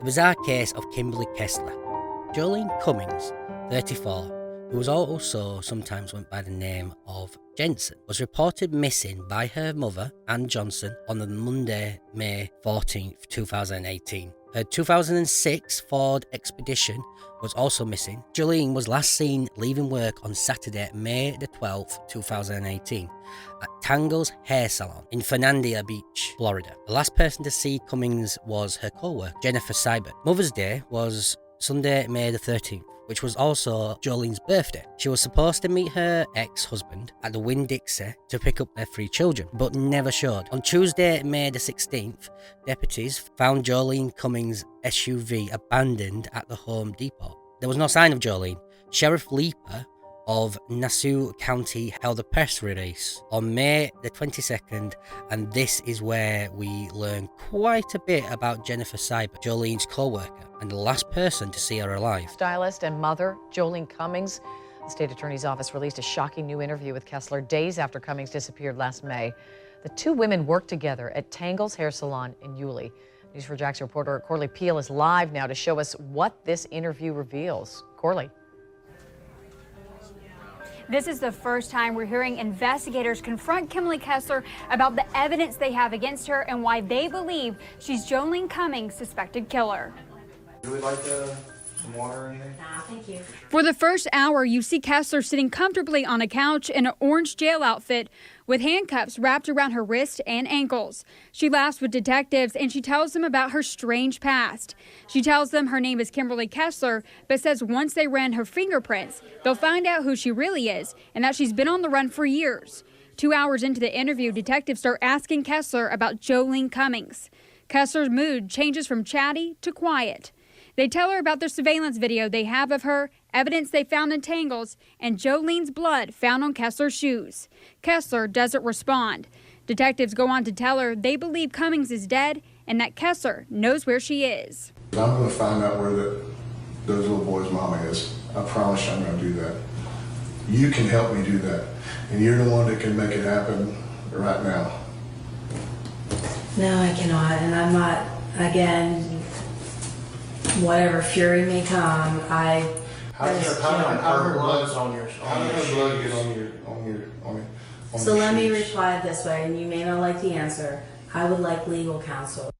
The bizarre case of Kimberly Kessler. Jolene Cummings, 34, who was also sometimes went by the name of Jensen, was reported missing by her mother, Ann Johnson, on the Monday, May 14th, 2018. Her 2006 Ford Expedition was also missing. Jolene was last seen leaving work on Saturday, May the 12th, 2018, at Tangle's Hair Salon in Fernandina Beach, Florida. The last person to see Cummings was her co-worker, Jennifer Seibert. Mother's Day was Sunday, May the 13th, which was also Jolene's birthday. She was supposed to meet her ex-husband at the Winn-Dixie to pick up their 3 children, but never showed. On Tuesday, May the 16th, deputies found Joleen Cummings' SUV abandoned at the Home Depot. There was no sign of Jolene. Sheriff Leeper of Nassau County held a press release on May the 22nd, and this is where we learn quite a bit about Jennifer Seibert, Jolene's co-worker, and the last person to see her alive. Stylist and mother, Joleen Cummings. The state attorney's office released a shocking new interview with Kessler days after Cummings disappeared last May. The 2 women worked together at Tangle's Hair Salon in Yulee. News4Jack's reporter Corley Peel is live now to show us what this interview reveals. Corley. This is the first time we're hearing investigators confront Kimberly Kessler about the evidence they have against her and why they believe she's Joleen Cummings' suspected killer. You would like some water or anything? Nah, thank you. For the first hour, you see Kessler sitting comfortably on a couch in an orange jail outfit with handcuffs wrapped around her wrists and ankles. She laughs with detectives and she tells them about her strange past. She tells them her name is Kimberly Kessler, but says once they ran her fingerprints, they'll find out who she really is and that she's been on the run for years. 2 hours into the interview, detectives start asking Kessler about Joleen Cummings. Kessler's mood changes from chatty to quiet. They tell her about the surveillance video they have of her, evidence they found in Tangles, and Joleen's blood found on Kessler's shoes. Kessler doesn't respond. Detectives go on to tell her they believe Cummings is dead and that Kessler knows where she is. I'm going to find out where those little boys' mama is. I promise you I'm going to do that. You can help me do that. And you're the one that can make it happen right now. No, I cannot, and I'm not, again, whatever fury may come, How did her blood get on your So let me shoes? reply this way, and you may not like the answer. I would like legal counsel.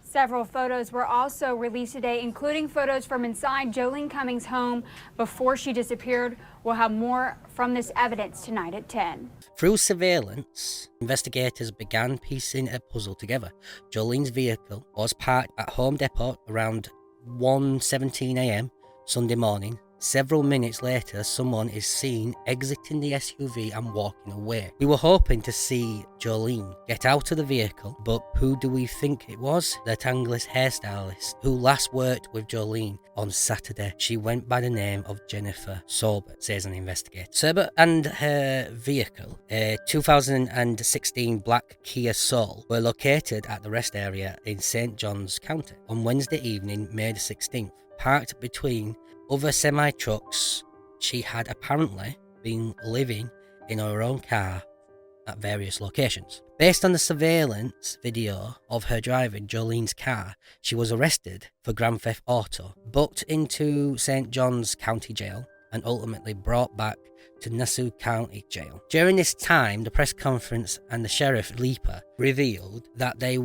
Several photos were also released today, including photos from inside Joleen Cummings' home before she disappeared. We'll have more from this evidence tonight at 10. Through surveillance, investigators began piecing a puzzle together. Jolene's vehicle was parked at Home Depot around 1:17 a.m. Sunday morning. Several minutes later, someone is seen exiting the SUV and walking away. We were hoping to see Joleen get out of the vehicle, but who do we think it was? The Tangle's hairstylist, who last worked with Joleen on Saturday. She went by the name of Jennifer Seibert, says an investigator. Seibert and her vehicle, a 2016 black Kia Soul, were located at the rest area in St. Johns County on Wednesday evening, May the 16th, parked between other semi-trucks. She had apparently been living in her own car at various locations. Based on the surveillance video of her driving Jolene's car, she was arrested for grand theft auto, booked into St. Johns County Jail, and ultimately brought back to Nassau County Jail. During this time, the press conference and the Sheriff Leeper revealed that they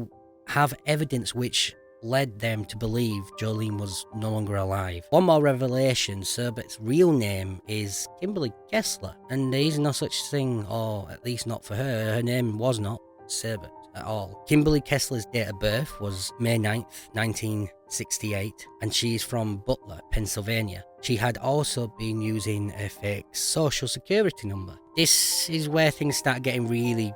have evidence which led them to believe Joleen was no longer alive. One more revelation: Seibert's real name is Kimberly Kessler, and there is no such thing, or at least not for her. Her name was not Seibert at all. Kimberly Kessler's date of birth was May 9th, 1968, and she's from Butler, Pennsylvania. She had also been using a fake social security number. This is where things start getting really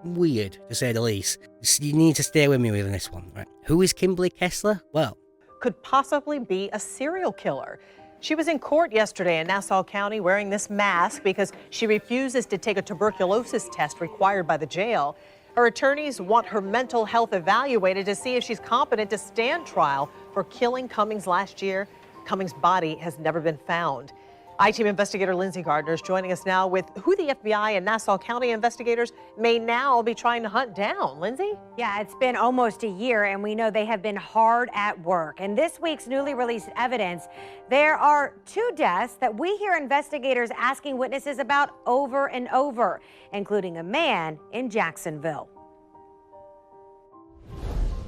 weird, to say the least. You need to stay with me with this one, right? Who is Kimberly Kessler? Well, could possibly be a serial killer. She was in court yesterday in Nassau County wearing this mask because she refuses to take a tuberculosis test required by the jail. Her attorneys want her mental health evaluated to see if she's competent to stand trial for killing Cummings last year. Cummings' body has never been found. I-Team investigator Lindsay Gardner is joining us now with who the FBI and Nassau County investigators may now be trying to hunt down. Lindsay? Yeah, it's been almost a year, and we know they have been hard at work. In this week's newly released evidence, there are 2 deaths that we hear investigators asking witnesses about over and over, including a man in Jacksonville.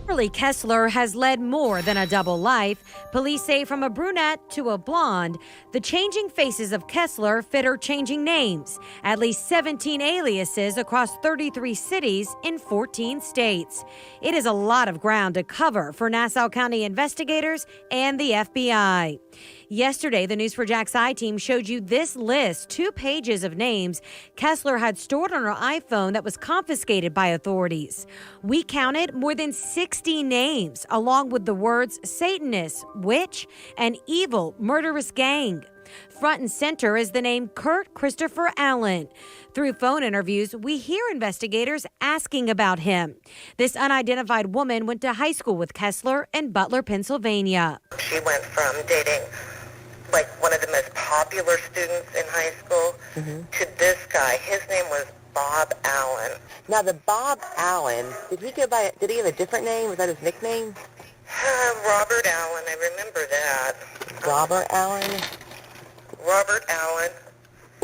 Kimberly Kessler has led more than a double life. Police say from a brunette to a blonde, the changing faces of Kessler fit her changing names. At least 17 aliases across 33 cities in 14 states. It is a lot of ground to cover for Nassau County investigators and the FBI. Yesterday, the News4JAX I-Team showed you this list, 2 pages of names Kessler had stored on her iPhone that was confiscated by authorities. We counted more than 60 names, along with the words Satanist, witch, and evil, murderous gang. Front and center is the name Kurt Christopher Allen. Through phone interviews, we hear investigators asking about him. This unidentified woman went to high school with Kessler in Butler, Pennsylvania. She went from dating like one of the most popular students in high school to this guy. His name was Bob Allen. Now the Bob Allen, did he have a different name? Was that his nickname? Robert Allen, I remember that. Robert Allen? Robert Allen.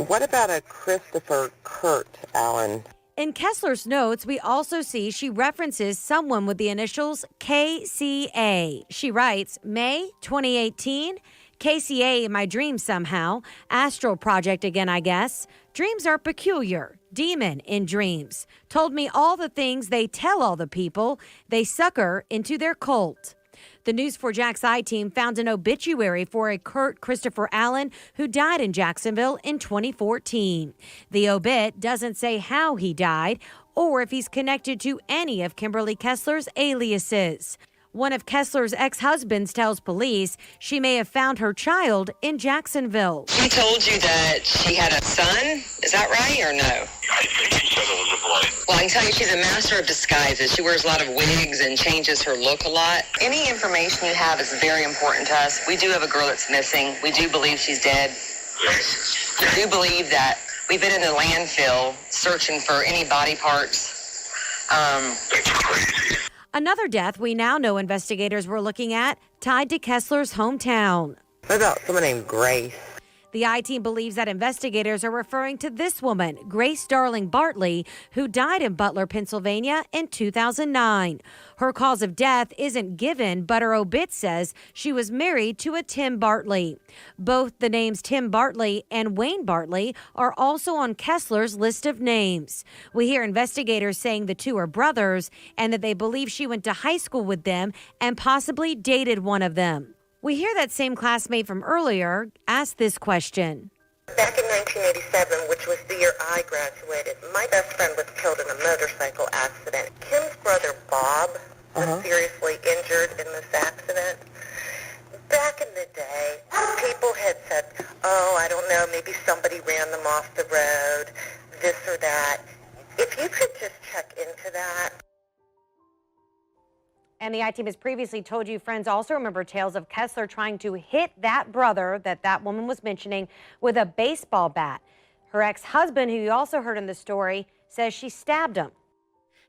What about a Christopher Kurt Allen? In Kessler's notes, we also see she references someone with the initials KCA. She writes, May 2018, KCA in my dreams somehow. Astral project again, I guess. Dreams are peculiar. Demon in dreams. Told me all the things they tell all the people. They sucker into their cult. The News4JAX I-Team found an obituary for a Kurt Christopher Allen who died in Jacksonville in 2014. The obit doesn't say how he died or if he's connected to any of Kimberly Kessler's aliases. One of Kessler's ex-husbands tells police she may have found her child in Jacksonville. He told you that she had a son? Is that right or no? I think he said it was a boy. Well, I can tell you she's a master of disguises. She wears a lot of wigs and changes her look a lot. Any information you have is very important to us. We do have a girl that's missing. We do believe she's dead. Yes. We do believe that we've been in the landfill searching for any body parts. That's crazy. Another death we now know investigators were looking at tied to Kessler's hometown. What about someone named Grace? The I-Team believes that investigators are referring to this woman, Grace Darling Bartley, who died in Butler, Pennsylvania in 2009. Her cause of death isn't given, but her obit says she was married to a Tim Bartley. Both the names Tim Bartley and Wayne Bartley are also on Kessler's list of names. We hear investigators saying the 2 are brothers and that they believe she went to high school with them and possibly dated one of them. We hear that same classmate from earlier ask this question. Back in 1987, which was the year I graduated, my best friend was killed in a motorcycle accident. Kim's brother, Bob, was seriously injured in this accident. Back in the day, people had said, oh, I don't know, maybe somebody ran them off the road, this or that. If you could just check into that. And the I-Team has previously told you friends also remember tales of Kessler trying to hit that brother that woman was mentioning with a baseball bat. Her ex-husband, who you also heard in the story, says she stabbed him.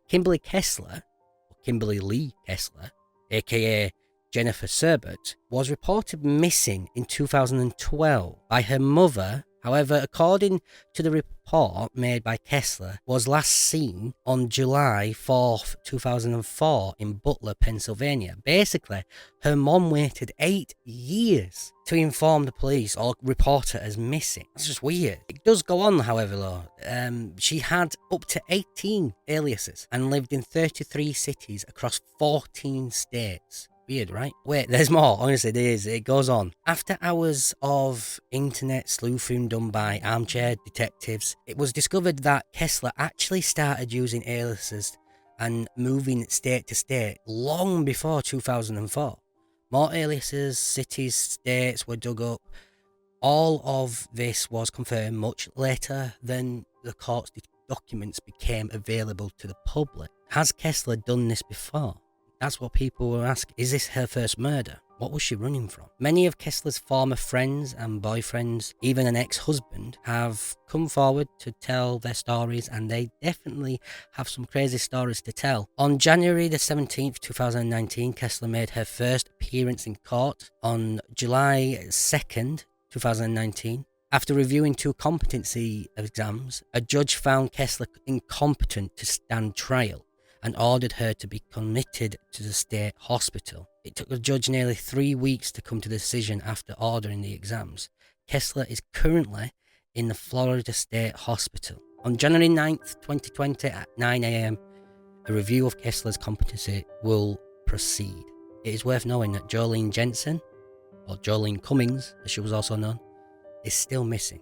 Kimberly Kessler, or Kimberly Lee Kessler, aka Jennifer Serbert, was reported missing in 2012 by her mother. However, according to the report made by Kessler, was last seen on July 4th, 2004 in Butler, Pennsylvania. Basically, her mom waited 8 years to inform the police or report her as missing. That's just weird. It does go on, however, though. She had up to 18 aliases and lived in 33 cities across 14 states. Weird, right? Wait, there's more. Honestly, there is. It goes on. After hours of internet sleuthing done by armchair detectives, it was discovered that Kessler actually started using aliases and moving state to state long before 2004. More aliases, cities, states were dug up. All of this was confirmed much later than the court's documents became available to the public. Has Kessler done this before? That's what people were asking. Is this her first murder? What was she running from? Many of Kessler's former friends and boyfriends, even an ex-husband, have come forward to tell their stories, and they definitely have some crazy stories to tell. On January the 17th, 2019, Kessler made her first appearance in court. On July 2nd, 2019, after reviewing 2 competency exams, a judge found Kessler incompetent to stand trial and ordered her to be committed to the state hospital. It took the judge nearly 3 weeks to come to the decision after ordering the exams. Kessler is currently in the Florida State Hospital. On January 9th, 2020 at 9 a.m, a review of Kessler's competency will proceed. It is worth knowing that Jolene Jensen, or Joleen Cummings as she was also known, is still missing.